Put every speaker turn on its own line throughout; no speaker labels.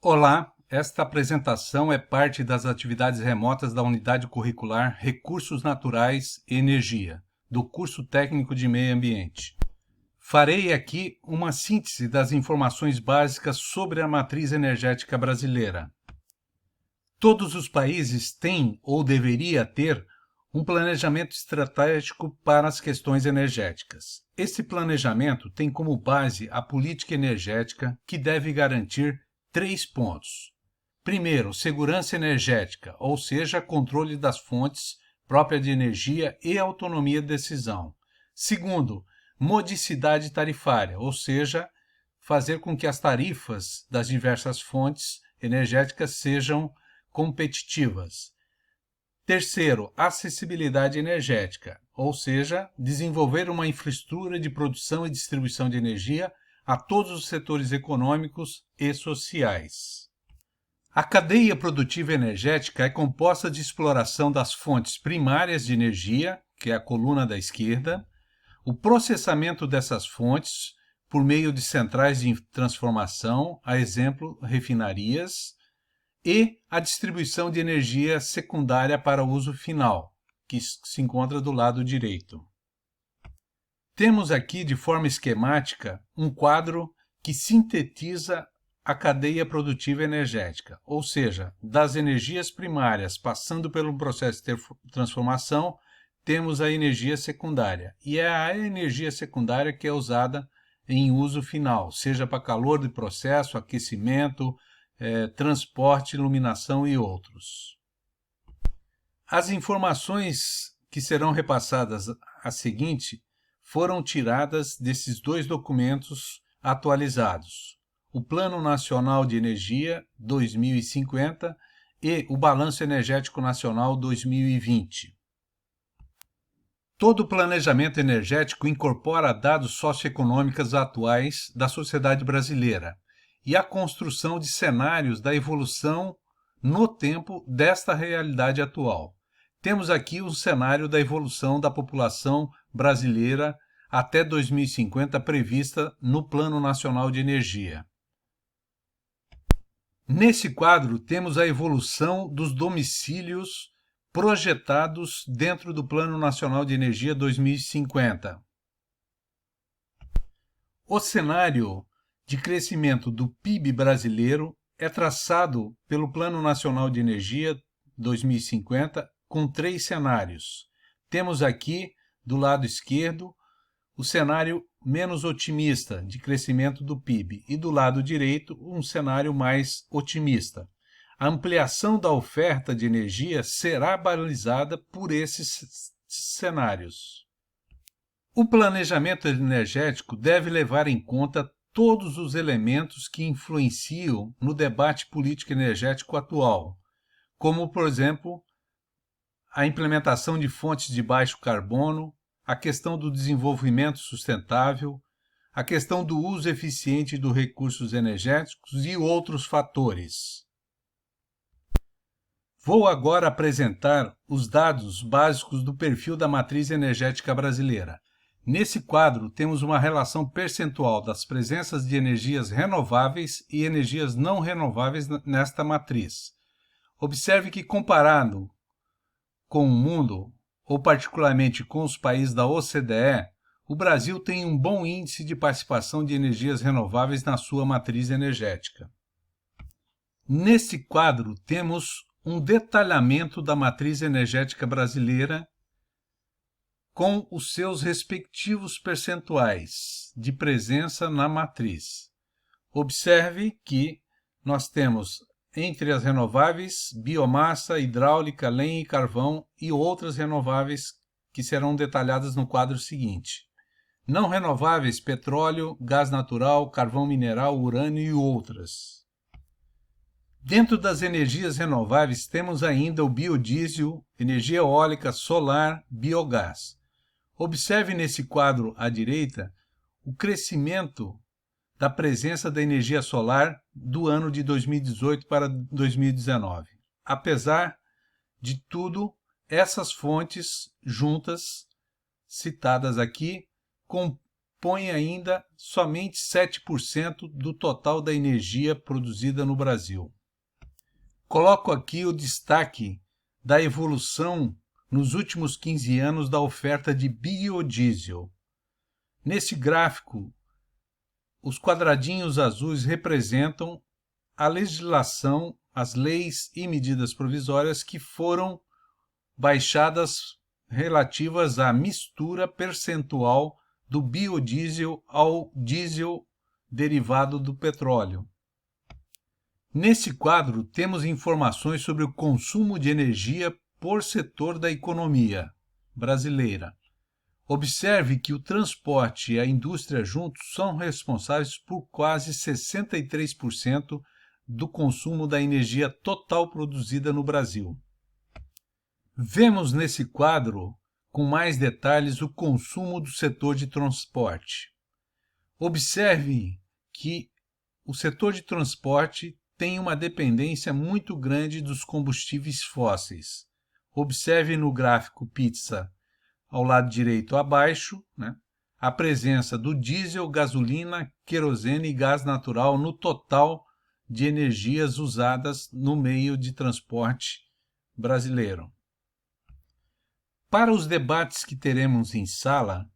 Olá, esta apresentação é parte das atividades remotas da Unidade Curricular Recursos Naturais e Energia, do curso técnico de Meio Ambiente. Farei aqui uma síntese das informações básicas sobre a matriz energética brasileira. Todos os países têm ou deveria ter um planejamento estratégico para as questões energéticas. Esse planejamento tem como base a política energética, que deve garantir 3 pontos. Primeiro, segurança energética, ou seja, controle das fontes próprias de energia e autonomia de decisão. Segundo, modicidade tarifária, ou seja, fazer com que as tarifas das diversas fontes energéticas sejam competitivas. Terceiro, acessibilidade energética, ou seja, desenvolver uma infraestrutura de produção e distribuição de energia a todos os setores econômicos e sociais. A cadeia produtiva energética é composta de exploração das fontes primárias de energia, que é a coluna da esquerda, o processamento dessas fontes por meio de centrais de transformação, a exemplo, refinarias, e a distribuição de energia secundária para uso final, que se encontra do lado direito. Temos aqui, de forma esquemática, um quadro que sintetiza a cadeia produtiva energética, ou seja, das energias primárias passando pelo processo de transformação, temos a energia secundária, e é a energia secundária que é usada em uso final, seja para calor de processo, aquecimento, transporte, iluminação e outros. As informações que serão repassadas a seguinte foram tiradas desses dois documentos atualizados: o Plano Nacional de Energia 2050 e o Balanço Energético Nacional 2020. Todo o planejamento energético incorpora dados socioeconômicos atuais da sociedade brasileira e a construção de cenários da evolução no tempo desta realidade atual. Temos aqui um cenário da evolução da população brasileira até 2050 prevista no Plano Nacional de Energia. Nesse quadro, temos a evolução dos domicílios projetados dentro do Plano Nacional de Energia 2050. O cenário de crescimento do PIB brasileiro é traçado pelo Plano Nacional de Energia 2050 com 3 cenários. Temos aqui, do lado esquerdo, o cenário menos otimista de crescimento do PIB e do lado direito um cenário mais otimista. A ampliação da oferta de energia será balizada por esses cenários. O planejamento energético deve levar em conta todos os elementos que influenciam no debate político energético atual, como, por exemplo, a implementação de fontes de baixo carbono, a questão do desenvolvimento sustentável, a questão do uso eficiente dos recursos energéticos e outros fatores. Vou agora apresentar os dados básicos do perfil da matriz energética brasileira. Nesse quadro, temos uma relação percentual das presenças de energias renováveis e energias não renováveis nesta matriz. Observe que, comparado com o mundo, ou particularmente com os países da OCDE, o Brasil tem um bom índice de participação de energias renováveis na sua matriz energética. Nesse quadro, temos um detalhamento da matriz energética brasileira com os seus respectivos percentuais de presença na matriz. Observe que nós temos, entre as renováveis, biomassa, hidráulica, lenha e carvão e outras renováveis que serão detalhadas no quadro seguinte. Não renováveis, petróleo, gás natural, carvão mineral, urânio e outras. Dentro das energias renováveis temos ainda o biodiesel, energia eólica, solar, biogás. Observe nesse quadro à direita o crescimento da presença da energia solar do ano de 2018 para 2019. Apesar de tudo, essas fontes juntas, citadas aqui, compõe ainda somente 7% do total da energia produzida no Brasil. Coloco aqui o destaque da evolução nos últimos 15 anos da oferta de biodiesel. Nesse gráfico, os quadradinhos azuis representam a legislação, as leis e medidas provisórias que foram baixadas relativas à mistura percentual do biodiesel ao diesel derivado do petróleo. Nesse quadro, temos informações sobre o consumo de energia por setor da economia brasileira. Observe que o transporte e a indústria juntos são responsáveis por quase 63% do consumo da energia total produzida no Brasil. Vemos nesse quadro, com mais detalhes, o consumo do setor de transporte. Observe que o setor de transporte tem uma dependência muito grande dos combustíveis fósseis. Observe no gráfico pizza, ao lado direito abaixo, a presença do diesel, gasolina, querosene e gás natural no total de energias usadas no meio de transporte brasileiro. Para os debates que teremos em sala,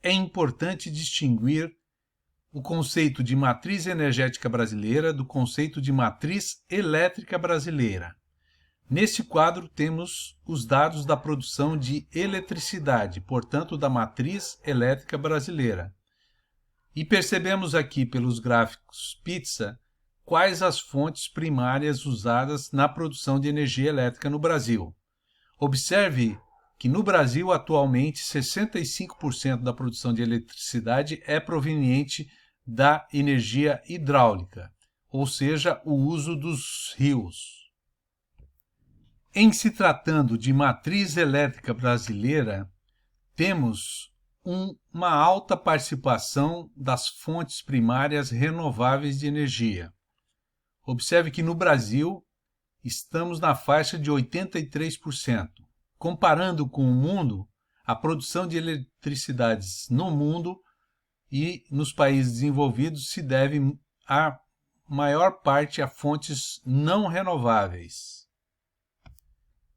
é importante distinguir o conceito de matriz energética brasileira do conceito de matriz elétrica brasileira. Neste quadro temos os dados da produção de eletricidade, portanto da matriz elétrica brasileira. E percebemos aqui pelos gráficos pizza quais as fontes primárias usadas na produção de energia elétrica no Brasil. Observe que no Brasil atualmente 65% da produção de eletricidade é proveniente da energia hidráulica, ou seja, o uso dos rios. Em se tratando de matriz elétrica brasileira, temos uma alta participação das fontes primárias renováveis de energia. Observe que no Brasil estamos na faixa de 83%. Comparando com o mundo, a produção de eletricidades no mundo e nos países desenvolvidos se deve a maior parte a fontes não renováveis.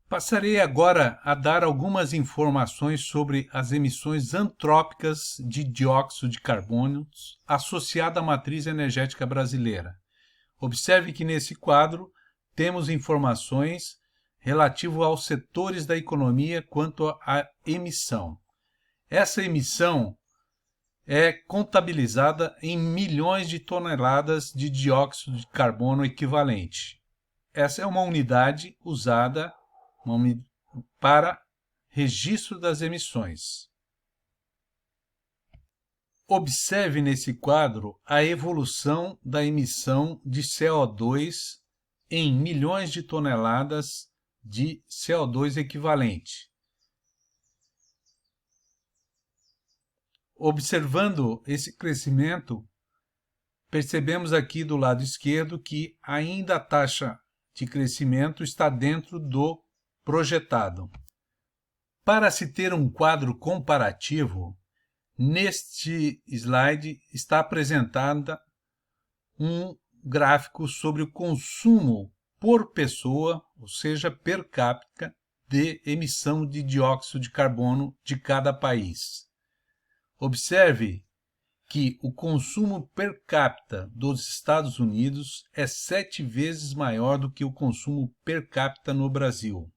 Passarei agora a dar algumas informações sobre as emissões antrópicas de dióxido de carbono associada à matriz energética brasileira. Observe que nesse quadro temos informações relativo aos setores da economia quanto à emissão. Essa emissão é contabilizada em milhões de toneladas de dióxido de carbono equivalente. Essa é uma unidade usada para registro das emissões. Observe nesse quadro a evolução da emissão de CO2 em milhões de toneladas de CO2 equivalente. Observando esse crescimento, percebemos aqui do lado esquerdo que ainda a taxa de crescimento está dentro do projetado. Para se ter um quadro comparativo, neste slide está apresentada um gráfico sobre o consumo por pessoa, ou seja, per capita, de emissão de dióxido de carbono de cada país. Observe que o consumo per capita dos Estados Unidos é 7 vezes maior do que o consumo per capita no Brasil.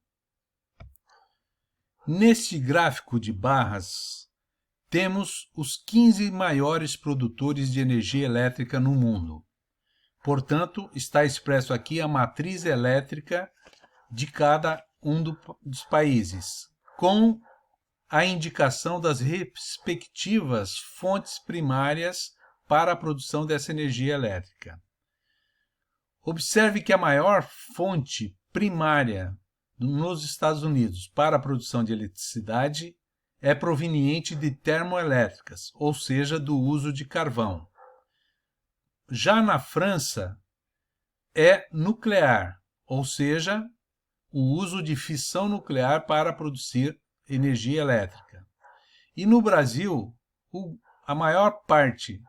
Neste gráfico de barras, temos os 15 maiores produtores de energia elétrica no mundo. Portanto, está expresso aqui a matriz elétrica de cada um dos países, com a indicação das respectivas fontes primárias para a produção dessa energia elétrica. Observe que a maior fonte primária nos Estados Unidos para a produção de eletricidade é proveniente de termoelétricas, ou seja, do uso de carvão. Já na França, é nuclear, ou seja, o uso de fissão nuclear para produzir energia elétrica. E no Brasil, a maior parte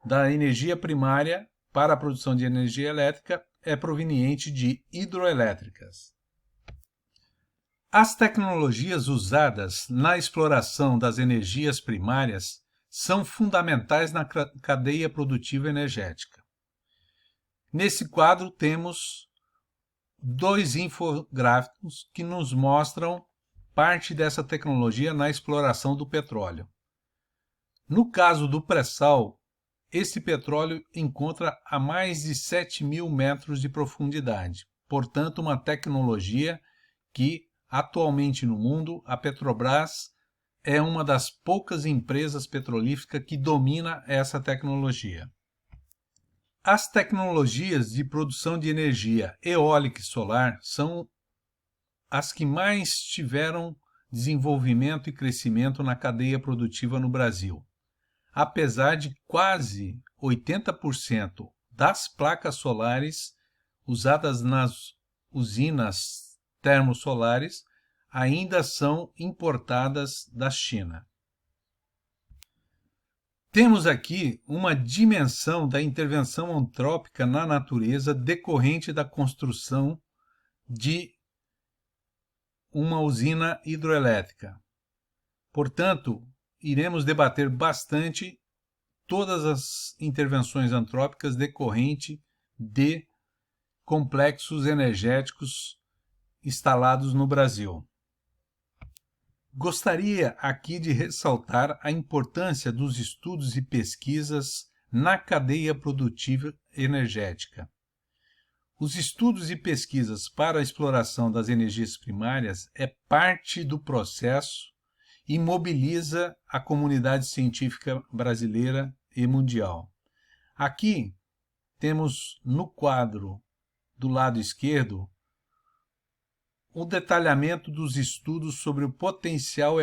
da energia primária para a produção de energia elétrica é proveniente de hidroelétricas. As tecnologias usadas na exploração das energias primárias são fundamentais na cadeia produtiva energética. Nesse quadro temos 2 infográficos que nos mostram parte dessa tecnologia na exploração do petróleo. No caso do pré-sal, esse petróleo encontra a mais de 7.000 metros de profundidade, portanto uma tecnologia que atualmente no mundo, a Petrobras é uma das poucas empresas petrolíferas que domina essa tecnologia. As tecnologias de produção de energia eólica e solar são as que mais tiveram desenvolvimento e crescimento na cadeia produtiva no Brasil. Apesar de quase 80% das placas solares usadas nas usinas termosolares ainda são importadas da China. Temos aqui uma dimensão da intervenção antrópica na natureza decorrente da construção de uma usina hidroelétrica. Portanto, iremos debater bastante todas as intervenções antrópicas decorrentes de complexos energéticos instalados no Brasil. Gostaria aqui de ressaltar a importância dos estudos e pesquisas na cadeia produtiva energética. Os estudos e pesquisas para a exploração das energias primárias é parte do processo e mobiliza a comunidade científica brasileira e mundial. Aqui temos no quadro do lado esquerdo o detalhamento dos estudos sobre o potencial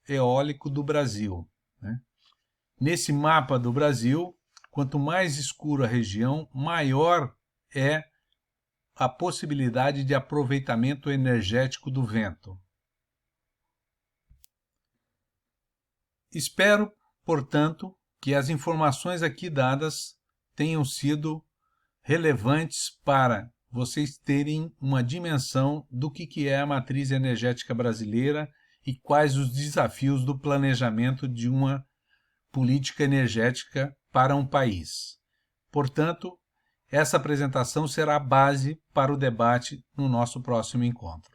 eólico do Brasil. Nesse mapa do Brasil, quanto mais escura a região, maior é a possibilidade de aproveitamento energético do vento. Espero, portanto, que as informações aqui dadas tenham sido relevantes para vocês terem uma dimensão do que é a matriz energética brasileira e quais os desafios do planejamento de uma política energética para um país. Portanto, essa apresentação será a base para o debate no nosso próximo encontro.